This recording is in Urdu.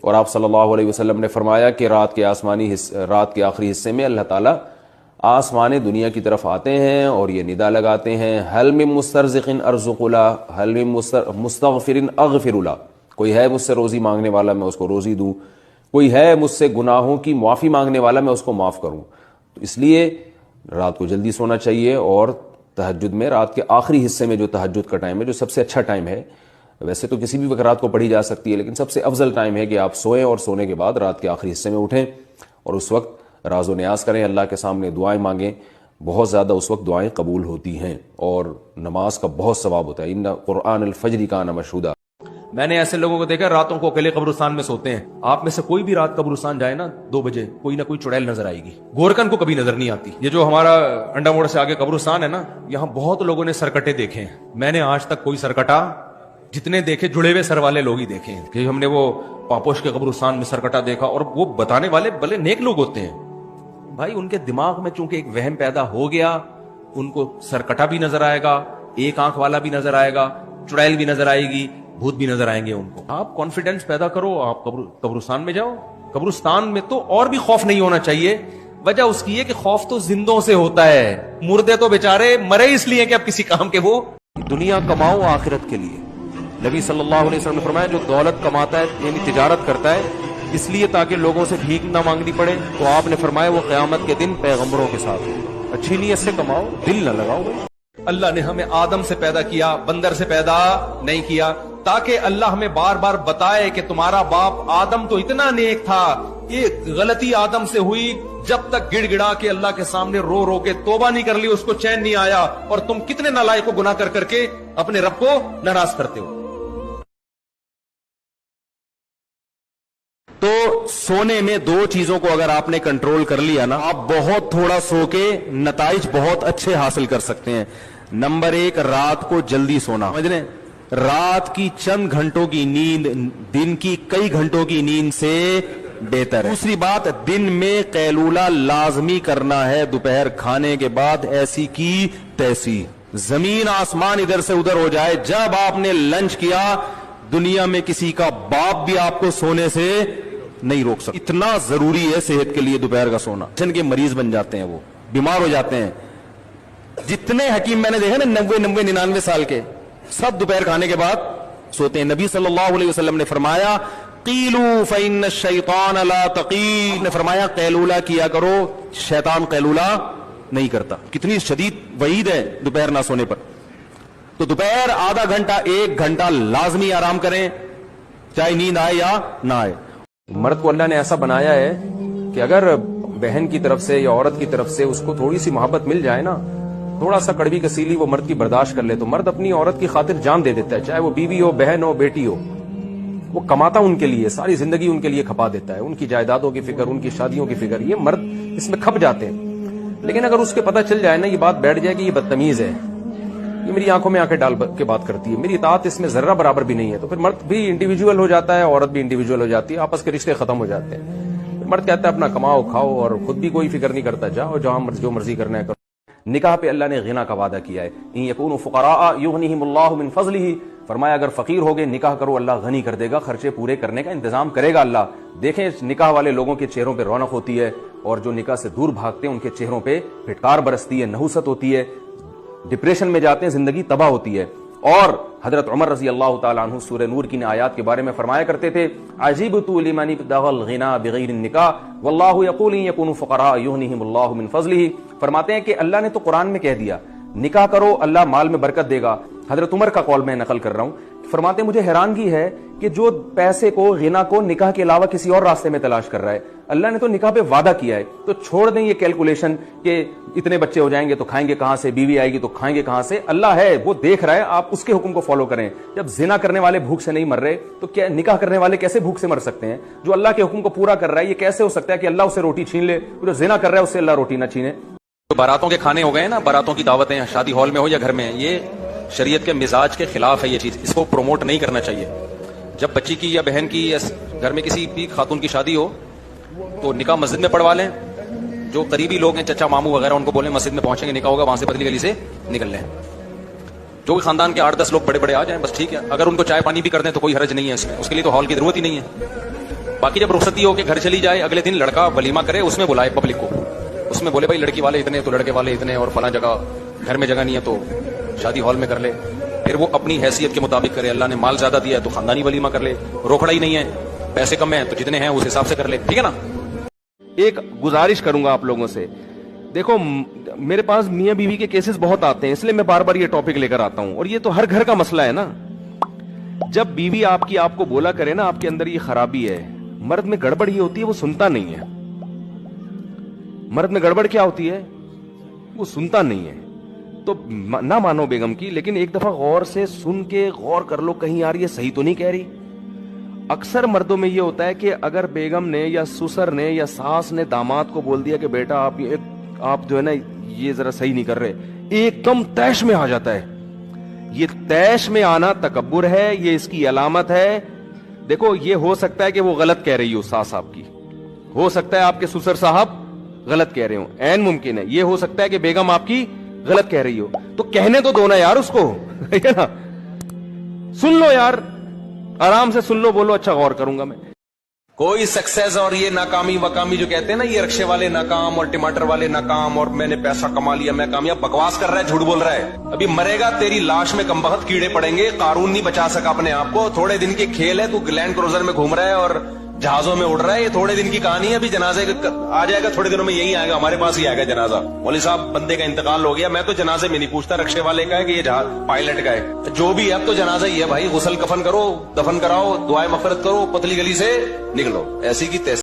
اور آپ صلی اللہ علیہ وسلم نے فرمایا کہ رات کے آخری حصے میں اللہ تعالیٰ آسمان دنیا کی طرف آتے ہیں اور یہ ندا لگاتے ہیں، حل من مسترزق ارزق له، حل من مستغفر اغفر له، کوئی ہے مجھ سے روزی مانگنے والا میں اس کو روزی دوں، کوئی ہے مجھ سے گناہوں کی معافی مانگنے والا میں اس کو معاف کروں۔ تو اس لیے رات کو جلدی سونا چاہیے، اور تہجد میں رات کے آخری حصے میں جو تہجد کا ٹائم ہے، جو سب سے اچھا ٹائم ہے، ویسے تو کسی بھی وقت رات کو پڑھی جا سکتی ہے، لیکن سب سے افضل ٹائم ہے کہ آپ سوئیں اور سونے کے بعد رات کے آخری حصے میں اٹھیں اور اس وقت راز و نیاز کریں، اللہ کے سامنے دعائیں مانگیں۔ بہت زیادہ اس وقت دعائیں قبول ہوتی ہیں اور نماز کا بہت ثواب ہوتا ہے۔ ان قرآن الفجر کان مشہودا۔ میں نے ایسے لوگوں کو دیکھا راتوں کو اکیلے قبرستان میں سوتے ہیں۔ آپ میں سے کوئی بھی رات قبرستان جائے نا 2 بجے، کوئی نہ کوئی چڑیل نظر آئے گی، گورکن کو کبھی نظر نہیں آتی۔ یہ جو ہمارا انڈا موڑ سے آگے قبرستان ہے نا، یہاں بہت لوگوں نے سرکٹے دیکھے ہیں، میں نے آج تک کوئی سرکٹا، جتنے دیکھے جڑے ہوئے سر والے لوگ ہی دیکھے ہیں کہ ہم نے وہ پاپوش کے قبرستان میں سرکٹا دیکھا، اور وہ بتانے والے بھلے نیک لوگ ہوتے ہیں، بھائی ان کے دماغ میں چونکہ ایک وہم پیدا ہو گیا، ان کو سرکٹا بھی نظر آئے گا، ایک آنکھ والا بھی نظر آئے گا، چڑیل بھی نظر آئے گی، بھوت بھی نظر آئیں گے ان کو۔ آپ کانفیڈنس پیدا کرو، آپ قبرستان میں جاؤ۔ قبرستان میں تو اور بھی خوف نہیں ہونا چاہیے، وجہ اس کی ہے کہ خوف تو زندوں سے ہوتا ہے، مردے تو بیچارے مرے اس لیے کہ اب کسی کام کے وہ دنیا کماؤ آخرت کے لیے۔ نبی صلی اللہ علیہ وسلم نے فرمایا جو دولت کماتا ہے یعنی تجارت کرتا ہے اس لیے تاکہ لوگوں سے بھیک نہ مانگنی پڑے، تو آپ نے فرمایا وہ قیامت کے دن پیغمبروں کے ساتھ ہو۔ اچھی نیت سے کماؤ، دل نہ لگاؤ۔ اللہ نے ہمیں آدم سے پیدا کیا، بندر سے پیدا نہیں کیا، تاکہ اللہ ہمیں بار بار بتائے کہ تمہارا باپ آدم تو اتنا نیک تھا، ایک غلطی آدم سے ہوئی، جب تک گڑ گڑا کے اللہ کے سامنے رو رو کے توبہ نہیں کر لی اس کو چین نہیں آیا، اور تم کتنے نالائق کو گناہ کر کے اپنے رب کو ناراض کرتے ہو۔ تو سونے میں 2 چیزوں کو اگر آپ نے کنٹرول کر لیا نا، آپ بہت تھوڑا سو کے نتائج بہت اچھے حاصل کر سکتے ہیں۔ نمبر 1، رات کو جلدی سونا۔ سمجھ لیں، رات کی چند گھنٹوں کی نیند دن کی کئی گھنٹوں کی نیند سے بہتر ہے۔ دوسری بات، دن میں قیلولہ لازمی کرنا ہے، دوپہر کھانے کے بعد ایسی کی تیسی، زمین آسمان ادھر سے ادھر ہو جائے، جب آپ نے لنچ کیا دنیا میں کسی کا باپ بھی آپ کو سونے سے نہیں روک سکتا۔ اتنا ضروری ہے صحت کے لیے دوپہر کا سونا۔ جن کے مریض بن جاتے ہیں، وہ بیمار ہو جاتے ہیں، جتنے حکیم میں نے دیکھا نا 90 99 سال کے، سب دوپہر کھانے کے بعد سوتے ہیں۔ نبی صلی اللہ علیہ وسلم نے فرمایا قیلوا فإن الشیطان لا تقیل، نے فرمایا قیلولہ کیا کرو، شیطان قیلولہ نہیں کرتا۔ کتنی شدید وعید ہے دوپہر نہ سونے پر۔ تو دوپہر آدھا گھنٹہ 1 گھنٹہ لازمی آرام کریں، چاہے نیند آئے یا نہ آئے۔ مرد کو اللہ نے ایسا بنایا ہے کہ اگر بہن کی طرف سے یا عورت کی طرف سے اس کو تھوڑی سی محبت مل جائے نا، تھوڑا سا کڑوی کسیلی وہ مرد کی برداشت کر لے، تو مرد اپنی عورت کی خاطر جان دے دیتا ہے، چاہے وہ بیوی ہو، بہن ہو، بیٹی ہو۔ وہ کماتا ان کے لیے، ساری زندگی ان کے لیے کھپا دیتا ہے، ان کی جائیدادوں کی فکر، ان کی شادیوں کی فکر، یہ مرد اس میں کھپ جاتے ہیں۔ لیکن اگر اس کے پتہ چل جائے نا، یہ بات بیٹھ جائے کہ یہ بدتمیز ہے، یہ میری آنکھوں میں آنکھیں ڈال کے بات کرتی ہے، میری اطاعت اس میں ذرہ برابر بھی نہیں ہے، تو پھر مرد بھی انڈیویجول ہو جاتا ہے، عورت بھی انڈیویجول ہو جاتی ہے، آپس کے رشتے ختم ہو جاتے ہیں۔ مرد کہتا ہے اپنا کماؤ کھاؤ اور خود بھی کوئی فکر نہیں کرتا، جاؤ جہاں جو مرضی کرنا ہے کرو۔ نکاح پہ اللہ نے غنا کا وعدہ کیا ہے، ان یکونوا فقراء یغنیہم اللہ من فضلہ، فرمایا اگر فقیر ہوگے نکاح کرو، اللہ غنی کر دے گا، خرچے پورے کرنے کا انتظام کرے گا اللہ۔ دیکھیں نکاح والے لوگوں کے چہروں پہ رونق ہوتی ہے، اور جو نکاح سے دور بھاگتے ہیں ان کے چہروں پہ پھٹکار برستی ہے، نحوست ہوتی ہے، ڈپریشن میں جاتے ہیں، زندگی تباہ ہوتی ہے۔ اور حضرت عمر رضی اللہ تعالیٰ عنہ سورہ نور کی آیات کے بارے میں فرمایا کرتے تھے، عجبت لمن ابتغى الغنى بغیر النکاح واللہ یقول ان یکونوا فقراء یغنیہم اللہ من فضلہ۔ فرماتے ہیں کہ اللہ نے تو قرآن میں کہہ دیا نکاح کرو اللہ مال میں برکت دے گا۔ حضرت عمر کا قول میں نقل کر رہا ہوں، فرماتے ہیں مجھے حیرانگی ہے کہ جو پیسے کو، غنا کو نکاح کے علاوہ کسی اور راستے میں تلاش کر رہا ہے، اللہ نے تو نکاح پہ وعدہ کیا ہے، تو چھوڑ دیں یہ کیلکولیشن کہ اتنے بچے ہو جائیں گے تو کھائیں گے کہاں سے، بیوی آئے گی تو کھائیں گے کہاں سے۔ اللہ ہے، وہ دیکھ رہا ہے، آپ اس کے حکم کو فالو کریں۔ جب زنا کرنے والے بھوک سے نہیں مر رہے تو کیا نکاح کرنے والے کیسے بھوک سے مر سکتے ہیں؟ جو اللہ کے حکم کو پورا کر رہا ہے، یہ کیسے ہو سکتا ہے کہ اللہ اسے روٹی چھین لے، جو زنا کر رہا ہے اس سے اللہ روٹی نہ چھینے؟ جو باراتوں کے کھانے ہو گئے نا، باراتوں کی دعوتیں شادی ہال میں ہو یا گھر میں، یہ شریعت کے مزاج کے خلاف ہے، یہ چیز اس کو پروموٹ نہیں کرنا چاہیے۔ جب بچی کی یا بہن کی یا گھر میں کسی بھی خاتون کی شادی ہو تو نکاح مسجد میں پڑھوا لیں، جو قریبی لوگ ہیں چچا ماموں وغیرہ ان کو بولیں مسجد میں پہنچیں گے نکاح ہوگا، وہاں سے پتلی گلی سے نکل لیں، جو بھی خاندان کے 8-10 لوگ بڑے بڑے آ جائیں بس ٹھیک ہے، اگر ان کو چائے پانی بھی کر دیں تو کوئی حرج نہیں ہے اس میں، اس کے لیے تو ہال کی ضرورت ہی نہیں ہے۔ باقی جب رخصتی ہو کے گھر چلی جائے اگلے دن لڑکا ولیمہ کرے, اس میں بلائے پبلک کو, اس میں بولے بھائی لڑکی والے اتنے تو لڑکے والے اتنے, اور فلاں جگہ گھر میں جگہ نہیں ہے تو شادی ہال میں کر لے. پھر وہ اپنی حیثیت کے مطابق کرے, اللہ نے مال زیادہ دیا ہے تو خاندانی ولیمہ کر لے, روکڑا ہی نہیں ہے, پیسے کم ہیں تو جتنے ہیں اس حساب سے کر لے, ٹھیک ہے نا. ایک گزارش کروں گا آپ لوگوں سے, دیکھو میرے پاس میاں بیوی کے کیسز بہت آتے ہیں, اس لیے میں بار بار یہ ٹاپک لے کر آتا ہوں, اور یہ تو ہر گھر کا مسئلہ ہے نا. جب بیوی آپ کو بولا کرے نا آپ کے اندر یہ خرابی ہے, مرد میں گڑبڑ یہ ہوتی ہے وہ سنتا نہیں ہے. مرد میں گڑبڑ کیا ہوتی ہے, وہ سنتا نہیں ہے. تو نہ مانو بیگم کی, لیکن ایک دفعہ غور سے سن کے غور کر لو کہیں یار یہ صحیح تو نہیں کہہ رہی. اکثر مردوں میں یہ ہوتا ہے کہ اگر بیگم نے یا سسر نے یا ساس نے داماد کو بول دیا کہ بیٹا آپ جو ہے نا یہ ذرا صحیح نہیں کر رہے, ایک دم تیش میں آ جاتا ہے. یہ تیش میں آنا تکبر ہے, یہ اس کی علامت ہے. دیکھو یہ ہو سکتا ہے کہ وہ غلط کہہ رہی ہو ساس آپ کی, ہو سکتا ہے آپ کے سسر صاحب غلط کہہ رہے ہو, عین ممکن ہے. یہ ہو سکتا ہے کہ بیگم آپ کی غلط کہہ رہی ہو, تو کہنے تو دو نا یار اس کو, ہے نا. سن لو یار, آرام سے سن لو, بولو اچھا غور کروں گا میں. کوئی سکسیس اور یہ ناکامی وکامی جو کہتے ہیں نا, یہ رکشے والے ناکام اور ٹماٹر والے ناکام اور میں نے پیسہ کما لیا میں کامیاب, بکواس کر رہا ہے, جھوٹ بول رہا ہے. ابھی مرے گا, تیری لاش میں کم بخت کیڑے پڑیں گے, قارون نہیں بچا سکا اپنے آپ کو. تھوڑے دن کے کھیل ہے, تو لینڈ کروزر میں گھوم رہا ہے اور جہازوں میں اڑ رہا ہے, یہ تھوڑے دن کی کہانی ہے. ابھی جنازے آ جائے گا تھوڑے دنوں میں, یہی آئے گا ہمارے پاس ہی آئے گا جنازہ. مولوی صاحب بندے کا انتقال ہو گیا, میں تو جنازے میں نہیں پوچھتا رکشے والے کا ہے کہ یہ پائلٹ کا ہے, جو بھی ہے اب تو جنازہ ہی ہے بھائی. غسل کفن کرو, دفن کراؤ, دعائیں مغفرت کرو, پتلی گلی سے نکلو. ایسی کی تیسی.